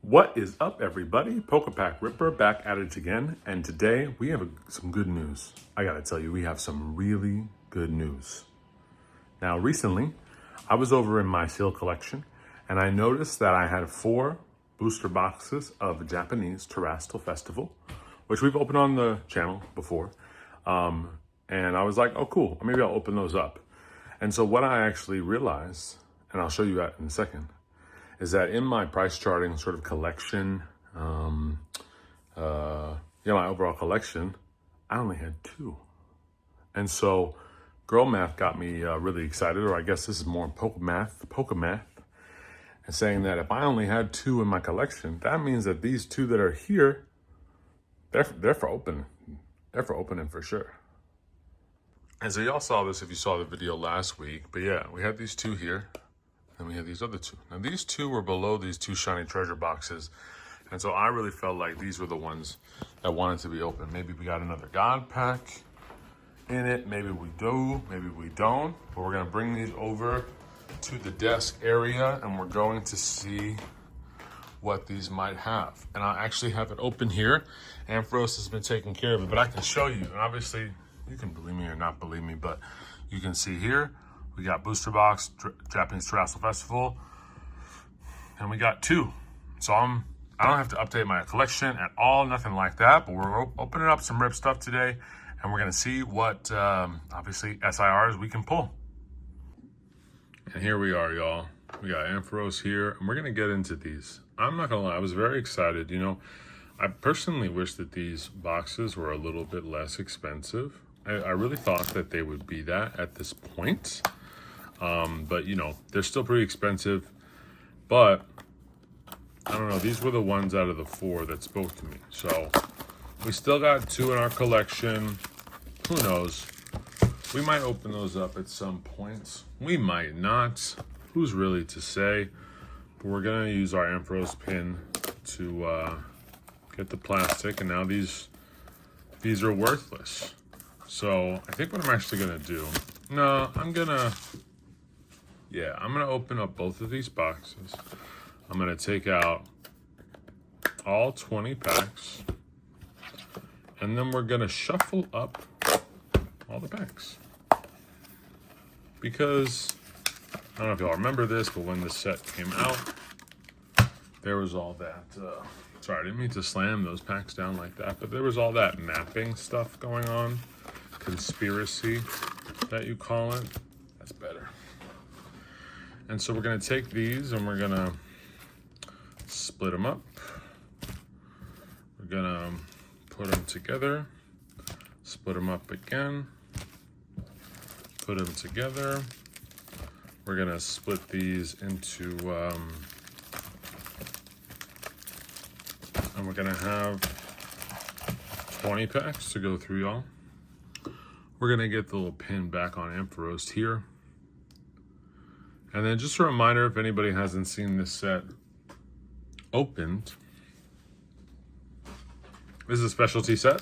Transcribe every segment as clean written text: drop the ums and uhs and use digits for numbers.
What is up, everybody? PokePack Ripper back at it again, and today we have some good news. I gotta tell you, we have some really good news. Now, recently, I was over in my seal collection, and I noticed that I had 4 booster boxes of Japanese Terastal Fedtival, which we've opened on the channel before. And I was like, oh, cool, maybe I'll open those up. And so what I actually realized, and I'll show you that in a second, is that in my price charting sort of collection, my overall collection, I only had 2. And so girl math got me really excited, or I guess this is more poke math, and saying that if I only had 2 in my collection, that means that these 2 that are here, they're for opening. They're for opening for sure. And so y'all saw this if you saw the video last week, but yeah, we had these 2 here. And we had these other 2. Now these 2 were below these 2 shiny treasure boxes. And so I really felt like these were the ones that wanted to be open. Maybe we got another God pack in it. Maybe we do, maybe we don't. But we're gonna bring these over to the desk area and we're going to see what these might have. And I actually have it open here. Ampharos has been taking care of it, but I can show you. And obviously you can believe me or not believe me, but you can see here, we got booster box, Japanese Terastal Fedtival, and we got 2. So I don't have to update my collection at all, nothing like that, but we're opening up some rip stuff today, and we're gonna see what, obviously, SIRs we can pull. And here we are, y'all. We got Ampharos here, and we're gonna get into these. I'm not gonna lie, I was very excited. You know, I personally wish that these boxes were a little bit less expensive. I really thought that they would be that at this point. But you know, they're still pretty expensive, but I don't know, these were the ones out of the 4 that spoke to me. So we still got 2 in our collection. Who knows? We might open those up at some point. We might not. Who's really to say? But we're gonna use our Ampharos pin to get the plastic, and now these are worthless. So I think what I'm actually gonna do, I'm gonna open up both of these boxes. I'm gonna take out all 20 packs, and then we're gonna shuffle up all the packs. Because, I don't know if y'all remember this, but when the set came out, there was all that, sorry, I didn't mean to slam those packs down like that, but there was all that mapping stuff going on. Conspiracy, that you call it. That's better. And so we're gonna take these and we're gonna split them up. We're gonna put them together, split them up again, put them together. We're gonna split these into, and we're gonna have 20 packs to go through, y'all. We're gonna get the little pin back on Ampharos here. And then just a reminder, if anybody hasn't seen this set opened, this is a specialty set.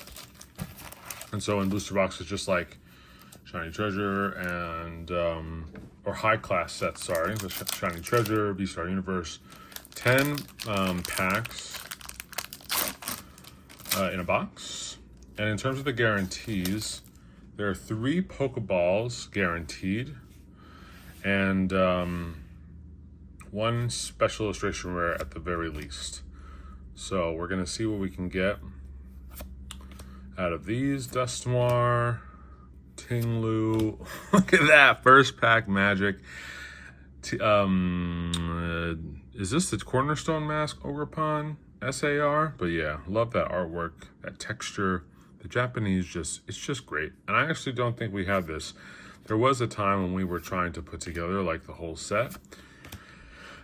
And so in booster boxes, just like Shiny Treasure and, or high class sets, sorry, the Shiny Treasure, V-Star Universe, 10 packs in a box. And in terms of the guarantees, there are 3 Pokeballs guaranteed, and 1 special illustration rare at the very least. So we're gonna see what we can get out of these. Dusknoir, Tinglu, look at that, first pack magic. Is this the Cornerstone Mask Ogerpon SAR? But yeah, love that artwork, that texture. The Japanese it's just great. And I actually don't think we have this. There was a time when we were trying to put together like the whole set.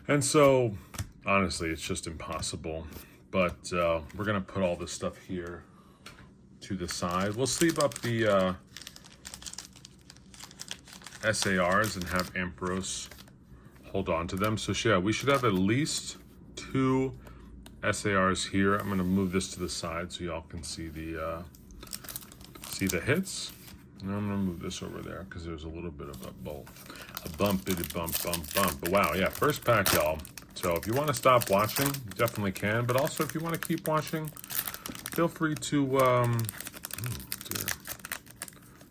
And so, honestly, it's just impossible. But we're gonna put all this stuff here to the side. We'll sleeve up the SARs and have Ampharos hold on to them. So yeah, we should have at least 2 SARs here. I'm gonna move this to the side so y'all can see the hits. And I'm gonna move this over there because there's a little bit of a bumpity bump. But wow, yeah, first pack, y'all. So if you want to stop watching, you definitely can. But also, if you want to keep watching, feel free to. Oh dear,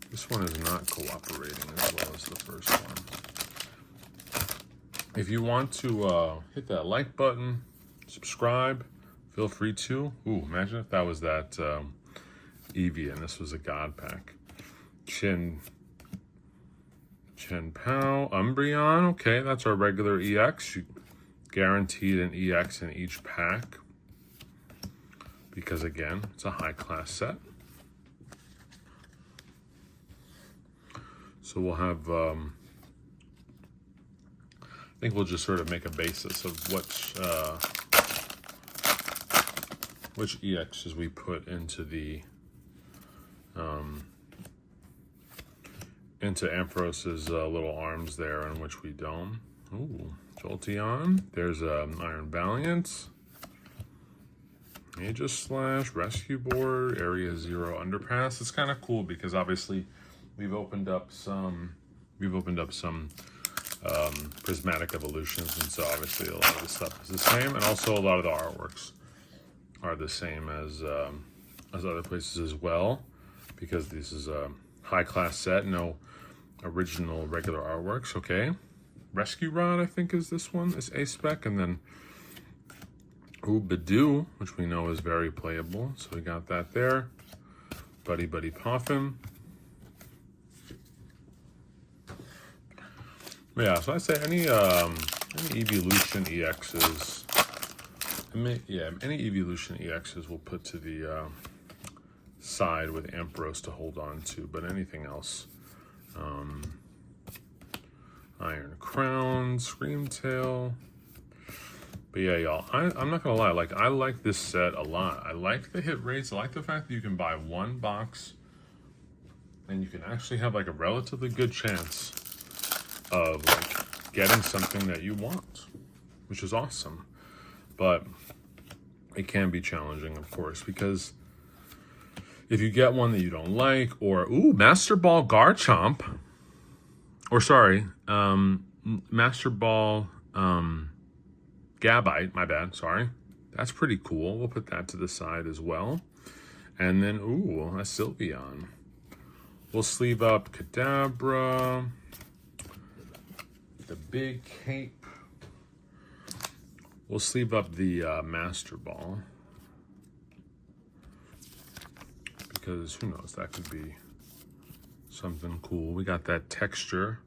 this one is not cooperating as well as the first one. If you want to hit that like button, subscribe, feel free to. Ooh, imagine if that was that Eevee and this was a God pack. Chen Pao, Umbreon. Okay, that's our regular EX. You guaranteed an EX in each pack because, again, it's a high-class set. So we'll have, I think we'll just sort of make a basis of which EXs we put into the into Amphrose's little arms there, and which we don't. Ooh, Jolteon. There's Iron Valiant. Aegis Slash, Rescue Board, Area Zero Underpass. It's kind of cool because obviously we've opened up some prismatic evolutions, and so obviously a lot of the stuff is the same, and also a lot of the artworks are the same as other places as well, because this is a high-class set, no original regular artworks. Okay, Rescue Rod, I think, is this one, is A-Spec, and then Bidoo, which we know is very playable, so we got that there. Buddy Poffin. Yeah, so I say any Evolution EXs, any Evolution EXs we'll put to the side with Ambrose to hold on to, but anything else, Iron Crown, Screamtail. But yeah, y'all, I'm not gonna lie, like, I like this set a lot. I like the hit rates. I like the fact that you can buy one box and you can actually have like a relatively good chance of like getting something that you want, which is awesome. But it can be challenging, of course, because if you get one that you don't like, or Master Ball Garchomp, or sorry, Master Ball Gabite, my bad, sorry. That's pretty cool. We'll put that to the side as well. And then, a Sylveon. We'll sleeve up Kadabra, the Big Cape. We'll sleeve up the Master Ball, because who knows, that could be something cool. We got that texture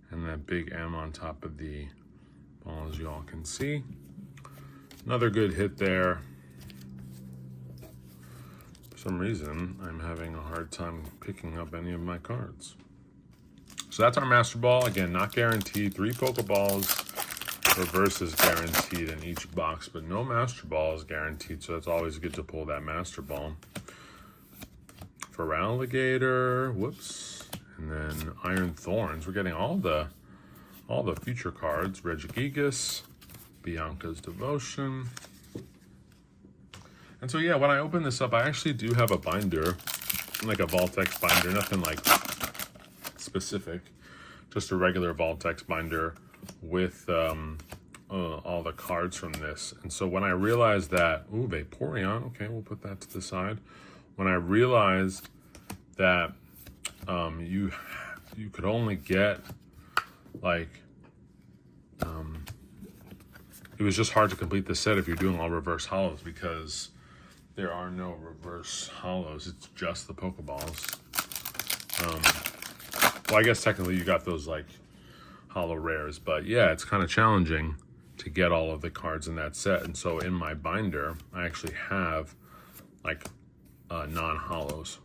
and that big M on top of the ball, as you all can see. Another good hit there. For some reason, I'm having a hard time picking up any of my cards. So that's our Master Ball. Again, not guaranteed. 3 Pokeballs. Reverse is guaranteed in each box, but no Master Ball is guaranteed, so it's always good to pull that Master Ball. For Alligator, whoops, and then Iron Thorns. We're getting all the future cards. Regigigas, Bianca's Devotion. And so yeah, when I open this up, I actually do have a binder, like a Voltex binder, nothing like specific, just a regular Voltex binder with all the cards from this. And so when I realized that, Vaporeon, okay, we'll put that to the side. When I realized that you could only get like, it was just hard to complete the set if you're doing all reverse hollows, because there are no reverse hollows. It's just the Pokeballs. Well, I guess technically you got those like hollow rares, but yeah, it's kind of challenging to get all of the cards in that set. And so in my binder, I actually have like non-hollows.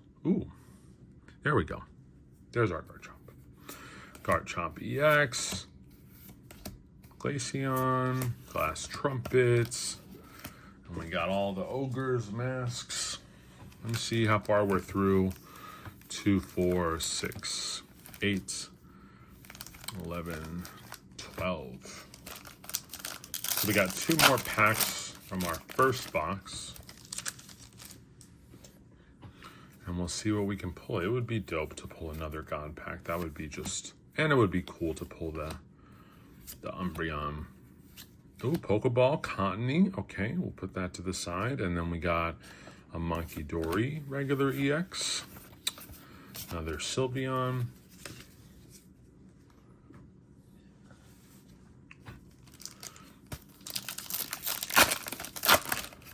There we go. There's our Garchomp EX, Glaceon, Glass Trumpets, and we got all the Ogre's masks. Let me see how far we're through. 2, 4, 6, 8, 11, 12. So we got 2 more packs from our first box. And we'll see what we can pull. It would be dope to pull another God pack. That would be just, and it would be cool to pull the Umbreon Ooh, Pokeball, Cottony. Okay, we'll put that to the side. And then we got a Monkey Dory regular EX. Another Sylveon.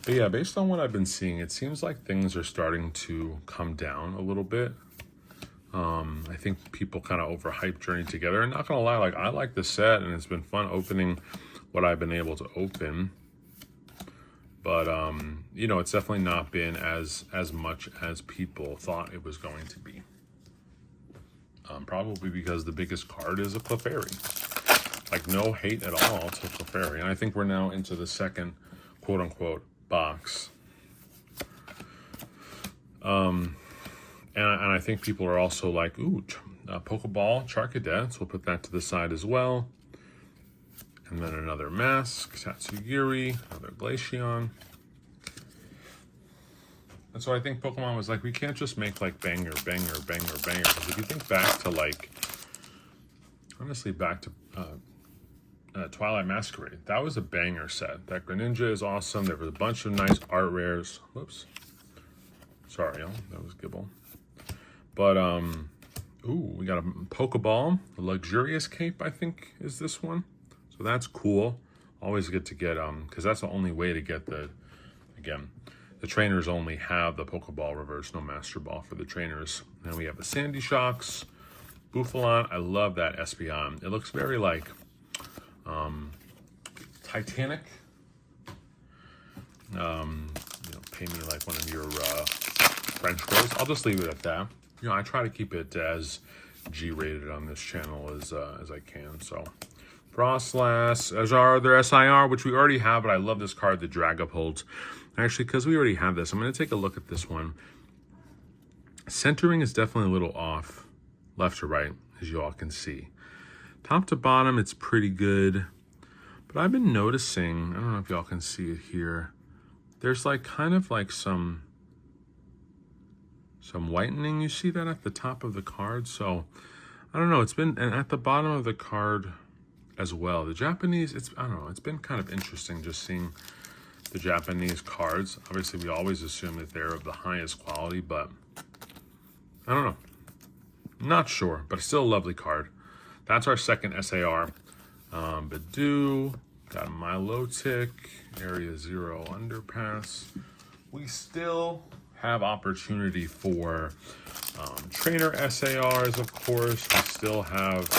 But yeah, based on what I've been seeing, it seems like things are starting to come down a little bit. I think people kind of overhype Journey Together. And not gonna lie, like I like the set and it's been fun opening what I've been able to open. But you know, it's definitely not been as much as people thought it was going to be. Probably because the biggest card is a Clefairy. Like no hate at all to Clefairy. And I think we're now into the second quote unquote box. And I think people are also like, ooh, Pokeball, Charcadet, so we'll put that to the side as well. And then another Mask, Tatsugiri, another Glaceon. And so I think Pokemon was like, we can't just make like banger, banger, banger, banger. Because if you think back to like, honestly, back to Twilight Masquerade, that was a banger set. That Greninja is awesome. There was a bunch of nice art rares. Whoops. Sorry, y'all. That was Gibble. But, ooh, we got a Pokeball. A Luxurious Cape, I think, is this one. So that's cool. Always good to get, because that's the only way to get the, again, the trainers only have the Pokeball reverse, no Master Ball for the trainers. Then we have the Sandy Shocks, Bouffalon. I love that Espeon. It looks very like Titanic. You know, pay me like one of your French girls. I'll just leave it at that. You know, I try to keep it as G-rated on this channel as I can. So, Frostlass, as our other SIR, which we already have, but I love this card, the Dragapult. Actually, because we already have this, I'm going to take a look at this one. Centering is definitely a little off, left to right, as you all can see. Top to bottom, it's pretty good. But I've been noticing, I don't know if y'all can see it here, there's like kind of like some whitening. You see that at the top of the card? So, I don't know, it's been, and at the bottom of the card as well. The Japanese, I don't know, it's been kind of interesting just seeing the Japanese cards. Obviously, we always assume that they're of the highest quality, but I don't know. Not sure, but it's still a lovely card. That's our second SAR. Badoo, got a Milotic, Area 0 Underpass. We still have opportunity for trainer SARs, of course. We still have,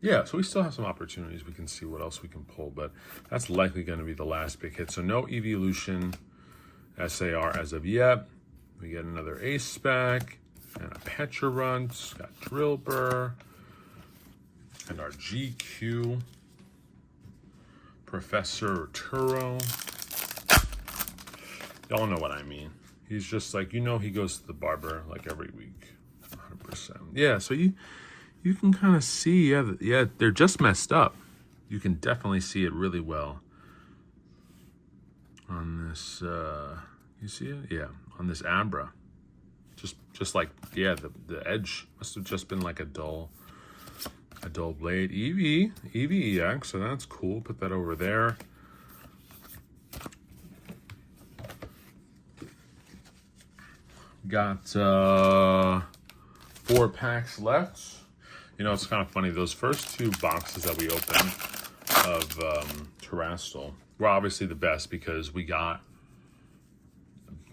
yeah, so we still have some opportunities. We can see what else we can pull, but that's likely going to be the last big hit. So no Evolution SAR as of yet. We get another Ace Spec and a Pecharunt, got Drillbur, and our GQ, Professor Turo. Y'all know what I mean. He's just like, you know, he goes to the barber like every week, 100%. Yeah, so you can kind of see, yeah, they're just messed up. You can definitely see it really well on this, you see it? Yeah, on this Abra. Just like, yeah, the edge must have just been like a dull blade. EVEX, so that's cool. Put that over there. Got 4 packs left. You know, it's kind of funny. Those first 2 boxes that we opened of Terastal were obviously the best because we got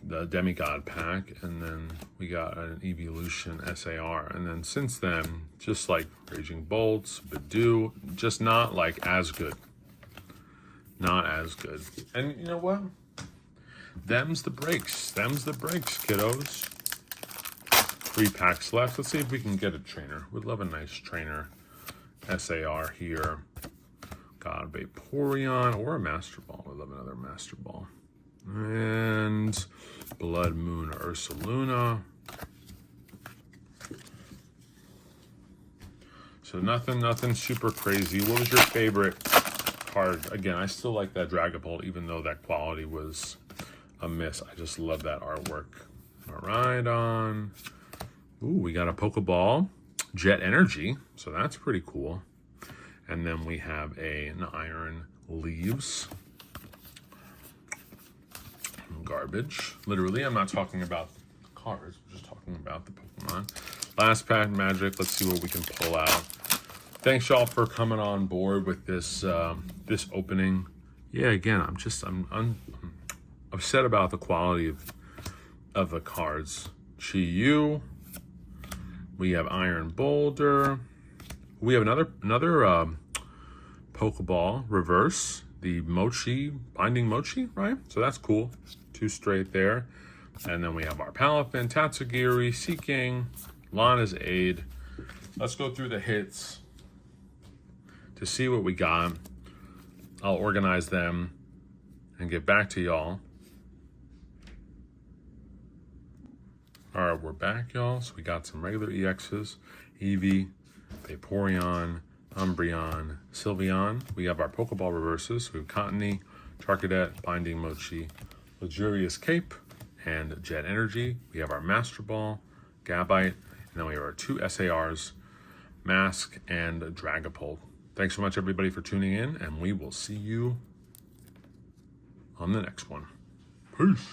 the Demigod pack and then we got an Evolution SAR. And then since then, just like Raging Bolts, Badoo, just not like as good. Not as good. And you know what? Them's the breaks. Them's the breaks, kiddos. 3 packs left. Let's see if we can get a trainer. We'd love a nice trainer SAR here. Got a Vaporeon or a Master Ball. We'd love another Master Ball. And Blood Moon Ursaluna. So nothing super crazy. What was your favorite card? Again, I still like that Dragapult, even though that quality was a miss. I just love that artwork. Miraidon. Ooh, we got a Pokeball. Jet Energy. So that's pretty cool. And then we have an Iron Leaves. Garbage. Literally, I'm not talking about the cards. I'm just talking about the Pokemon. Last pack magic. Let's see what we can pull out. Thanks y'all for coming on board with this this opening. Yeah, again, I'm upset about the quality of the cards. Chi-Yu. We have Iron Boulder. We have another Pokeball reverse. The Mochi, Binding Mochi, right? So that's cool. 2 straight there. And then we have our Palafin, Tatsugiri, Seeking, Lana's Aid. Let's go through the hits to see what we got. I'll organize them and get back to y'all. All right, we're back, y'all. So we got some regular EXs. Eevee, Vaporeon, Umbreon, Sylveon. We have our Pokeball reverses. We have Cottony, Charcadet, Binding Mochi, Luxurious Cape, and Jet Energy. We have our Master Ball, Gabite, and then we have our 2 SARs, Mask and Dragapult. Thanks so much, everybody, for tuning in, and we will see you on the next one. Peace.